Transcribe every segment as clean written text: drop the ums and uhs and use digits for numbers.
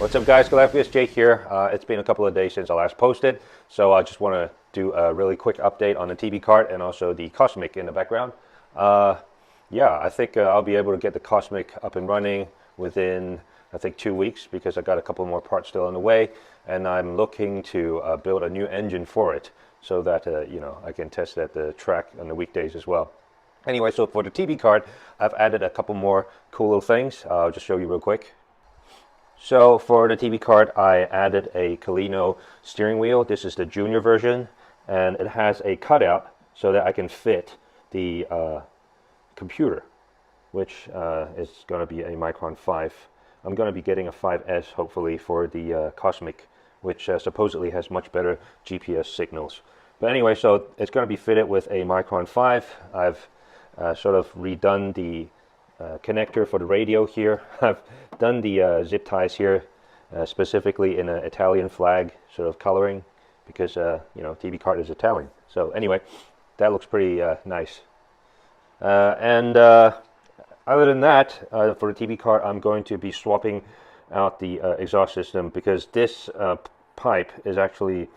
What's up, guys? Galapagos Jake here. It's been a couple of days since I last posted, so I just want to do a really quick update on the TBKart and also the Cosmic in the background. Yeah, I think I'll be able to get the Cosmic up and running within, I think, 2 weeks, because I got a couple more parts still on the way, and I'm looking to build a new engine for it so that I can test at the track on the weekdays as well. Anyway, so for the TBKart, I've added a couple more cool little things. I'll just show you real quick. So for the TBKart, I added a Colino steering wheel. This is the junior version, and it has a cutout so that I can fit the computer, which is going to be a Micron 5. I'm going to be getting a 5S hopefully for the Cosmic, which supposedly has much better GPS signals. But anyway, so it's going to be fitted with a Micron 5. I've sort of redone the connector for the radio here. I've done the zip ties here specifically in an Italian flag sort of coloring, because TBKart is Italian. So anyway, that looks pretty nice. And other than that, for the TBKart, I'm going to be swapping out the exhaust system, because this pipe is actually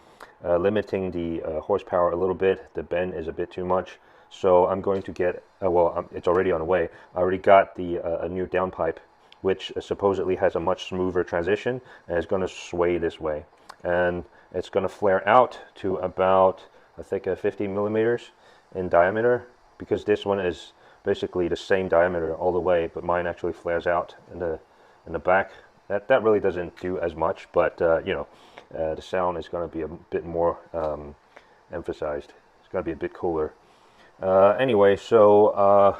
limiting the horsepower a little bit. The bend is a bit too much. So I'm going to get, it's already on the way. I already got the a new downpipe, which supposedly has a much smoother transition, and it's going to sway this way. And it's going to flare out to about, I think, 50 millimeters in diameter, because this one is basically the same diameter all the way, but mine actually flares out in the back. That really doesn't do as much, but the sound is going to be a bit more emphasized. It's going to be a bit cooler. Anyway, so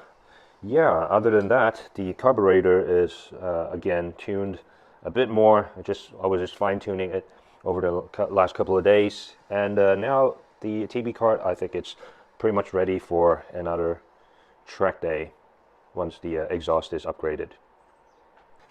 yeah, other than that, the carburetor is again tuned a bit more. I was just fine-tuning it over the last couple of days, and now the TBKart, I think it's pretty much ready for another track day once the exhaust is upgraded.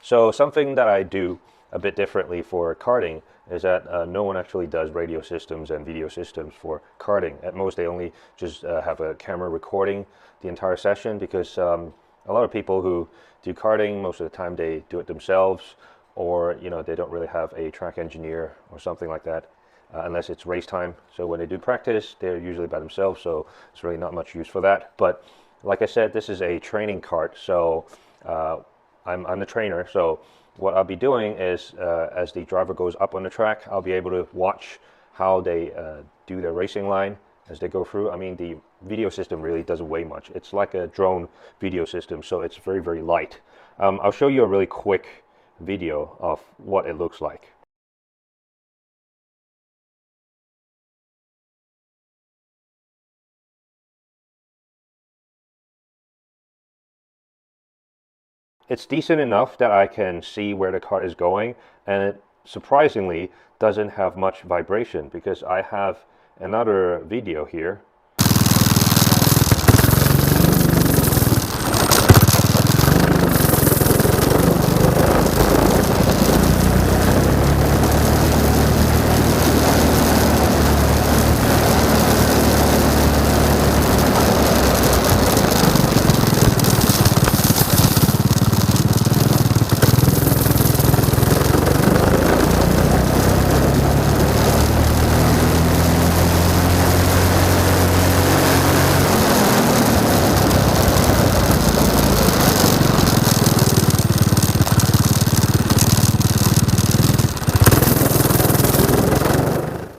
So something that I do a bit differently for karting is that no one actually does radio systems and video systems for karting. At most, they only just have a camera recording the entire session, because a lot of people who do karting, most of the time they do it themselves, or they don't really have a track engineer or something like that, unless it's race time. So when they do practice, they're usually by themselves, so it's really not much use for that. But like I said, this is a training kart, so I'm the trainer. So what I'll be doing is, as the driver goes up on the track, I'll be able to watch how they do their racing line as they go through. I mean, the video system really doesn't weigh much. It's like a drone video system, so it's very, very light. I'll show you a really quick video of what it looks like. It's decent enough that I can see where the kart is going, and it surprisingly doesn't have much vibration, because I have another video here.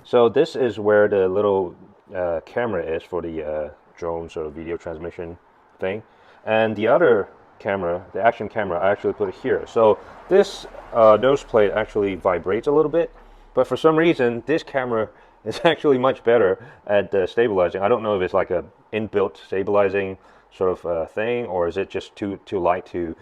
So this is where the little camera is for the drone sort of video transmission thing. And the other camera, the action camera, I actually put it here. So this nose plate actually vibrates a little bit, but for some reason this camera is actually much better at stabilizing. I don't know if it's like a inbuilt stabilizing sort of thing, or is it just too light to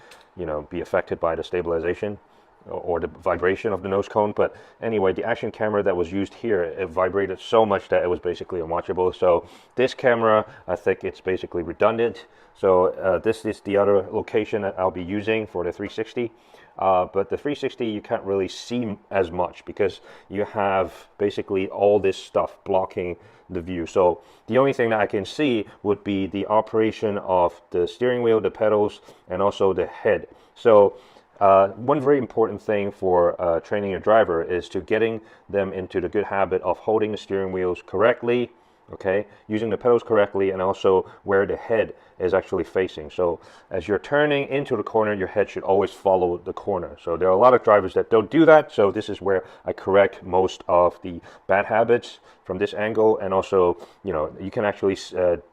be affected by the stabilization or the vibration of the nose cone. But anyway, the action camera that was used here, it vibrated so much that it was basically unwatchable. So this camera, I think it's basically redundant. So this is the other location that I'll be using for the 360. But the 360 you can't really see as much, because you have basically all this stuff blocking the view. So the only thing that I can see would be the operation of the steering wheel, the pedals, and also the head. So One very important thing for training your driver is to getting them into the good habit of holding the steering wheels correctly, okay, using the pedals correctly, and also where the head is actually facing. So as you're turning into the corner, your head should always follow the corner. So there are a lot of drivers that don't do that, so this is where I correct most of the bad habits from this angle. And also, you know, you can actually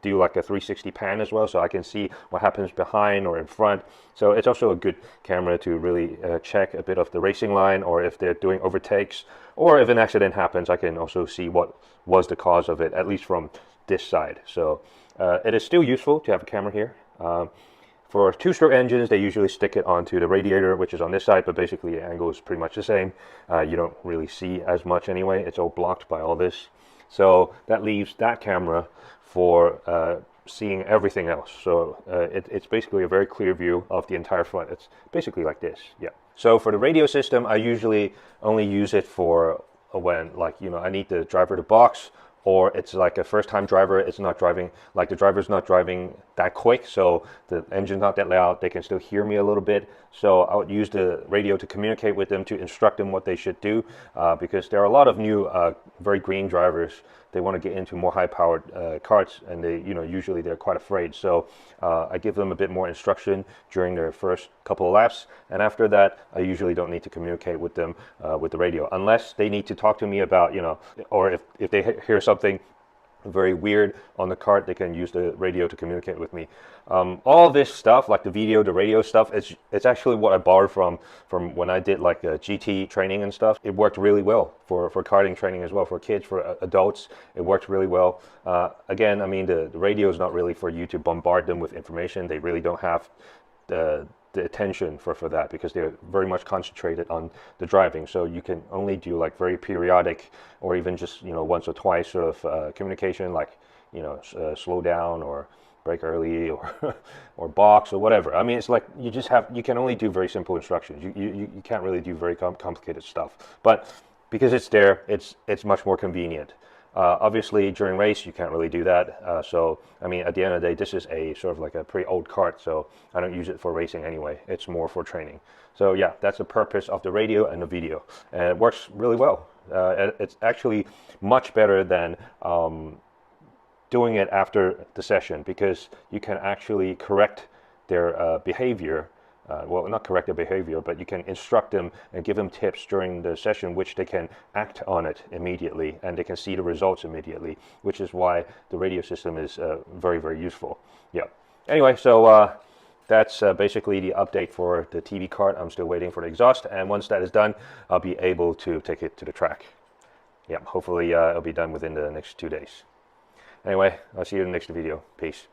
do like a 360 pan as well, so I can see what happens behind or in front. So it's also a good camera to really check a bit of the racing line, or if they're doing overtakes, or if an accident happens, I can also see what was the cause of it, at least from this side. So it is still useful to have a camera here. For two-stroke engines, they usually stick it onto the radiator, which is on this side, but basically the angle is pretty much the same. You don't really see as much anyway. It's all blocked by all this. So that leaves that camera for seeing everything else. So it's basically a very clear view of the entire front. It's basically like this, yeah. So for the radio system, I usually only use it for when, like, you know, I need the driver to box, or it's like a first-time driver. It's not driving, like the driver's not driving that quick, so the engine's not that loud. They can still hear me a little bit. So I would use the radio to communicate with them, to instruct them what they should do, because there are a lot of new, very green drivers. They want to get into more high-powered karts, and they, you know, usually they're quite afraid. So I give them a bit more instruction during their first couple of laps, and after that, I usually don't need to communicate with them with the radio, unless they need to talk to me about, you know, or if they hear something very weird on the kart, they can use the radio to communicate with me. All this stuff, like the video, the radio stuff, it's actually what I borrowed from when I did like GT training and stuff. It worked really well for karting training as well, for kids, for adults. It worked really well. Again, I mean, the radio is not really for you to bombard them with information. They really don't have the attention for that, because they're very much concentrated on the driving. So you can only do like very periodic, or even just, you know, once or twice sort of communication, like, you know, slow down or brake early, or or box or whatever. I mean, it's like you can only do very simple instructions. You can't really do very complicated stuff. But because it's there, it's much more convenient. Obviously, during race, you can't really do that. So, I mean, at the end of the day, this is a sort of like a pretty old kart, so I don't use it for racing anyway. It's more for training. So, yeah, that's the purpose of the radio and the video. And it works really well. It's actually much better than doing it after the session, because you can actually correct their behavior. Well, not correct their behavior, but you can instruct them and give them tips during the session, which they can act on it immediately, and they can see the results immediately, which is why the radio system is very, very useful. Yeah. Anyway, so that's basically the update for the TBKart. I'm still waiting for the exhaust, and once that is done, I'll be able to take it to the track. Yeah, hopefully it'll be done within the next 2 days. Anyway, I'll see you in the next video. Peace.